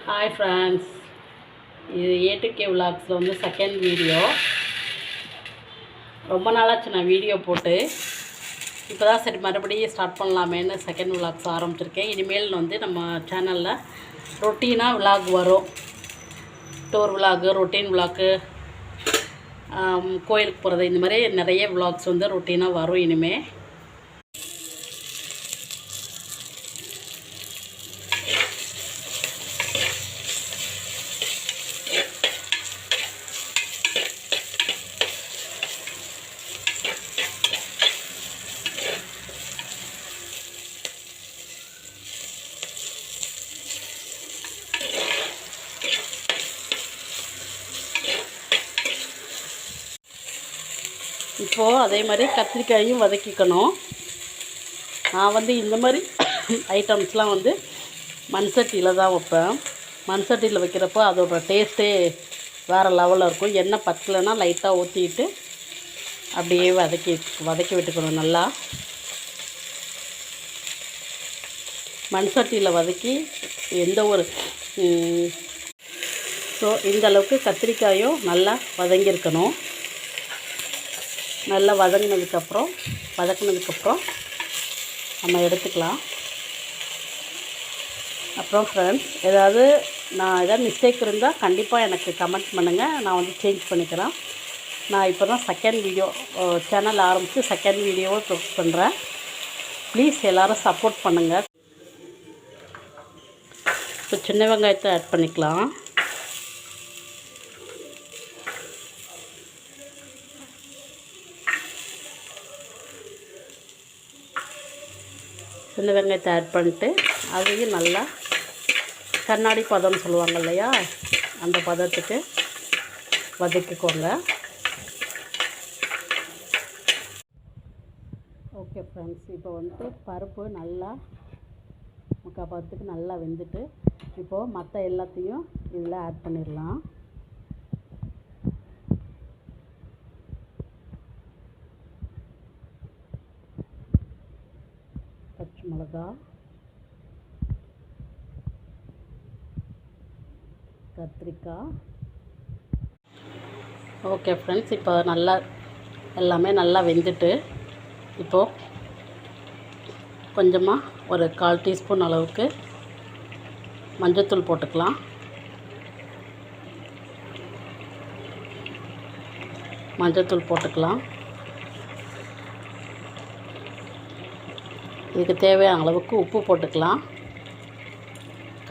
Hi friends, இது A2K விலாக்ஸில் வந்து second video. ரொம்ப நாளாச்சு நான் வீடியோ போட்டு. இப்போ தான் சரி மறுபடியும் ஸ்டார்ட் பண்ணலாமேன்னு செகண்ட் விலாக்ஸ் ஆரம்பிச்சிருக்கேன். இனிமேல் வந்து நம்ம சேனலில் ரொட்டீனாக விலாக் வரும். டூர் விலாகு, ரொட்டீன் விலாக்கு, கோயிலுக்கு போகிறது, இந்த மாதிரி நிறைய விலாக்ஸ் வந்து ரொட்டீனாக வரும் இனிமேல். இப்போது அதே மாதிரி கத்திரிக்காயும் வதக்கிக்கணும். நான் வந்து இந்த மாதிரி ஐட்டம்ஸ்லாம் வந்து மண் சட்டியில் தான் வைப்பேன். மண் சட்டியில் வைக்கிறப்போ அதோட டேஸ்ட்டே வேறு லெவலில் இருக்கும். எண்ணெய் பத்தலைன்னா லைட்டாக ஊற்றிட்டு அப்படியே வதக்கி விட்டுக்கணும். நல்லா மண் சட்டியில் வதக்கி எந்த ஒரு ஸோ இந்த அளவுக்கு கத்திரிக்காயும் நல்லா வதங்கியிருக்கணும். நல்லா வதக்கினதுக்கப்புறம் நம்ம எடுத்துக்கலாம். அப்புறம் ஃப்ரெண்ட்ஸ், ஏதாவது மிஸ்டேக் இருந்தால் கண்டிப்பாக எனக்கு கமெண்ட் பண்ணுங்கள். நான் வந்து சேஞ்ச் பண்ணிக்கிறேன். நான் இப்போ தான் செகண்ட் வீடியோ சேனல் ஆரம்பித்து செகண்ட் வீடியோவை போஸ்ட் பண்ணுறேன். ப்ளீஸ் எல்லோரும் சப்போர்ட் பண்ணுங்கள். இப்போ சின்ன வெங்காயத்தை ஆட் பண்ணிக்கலாம். சின்ன வெங்காயத்தை ஆட் பண்ணிட்டு அதையும் நல்லா கண்ணாடி பதம்னு சொல்லுவாங்க இல்லையா, அந்த பதத்துக்கு வதக்கிக்கோங்க. ஓகே ஃப்ரெண்ட்ஸ், இப்போ வந்து பருப்பு நல்லா முக்கால் பதத்துக்கு நல்லா வெந்துட்டு இப்போது மற்ற எல்லாத்தையும் இதில் ஆட் பண்ணிடலாம். பச்சை மிளகா, கத்திரிக்காய். ஓகே ஃப்ரெண்ட்ஸ், இப்போ எல்லாமே நல்லா வெந்துட்டு இப்போது கொஞ்சமாக ஒரு 1/4 டீஸ்பூன் அளவுக்கு மஞ்சள்தூள் போட்டுக்கலாம். இதுக்கு தேவையான அளவுக்கு உப்பு போட்டுக்கலாம்.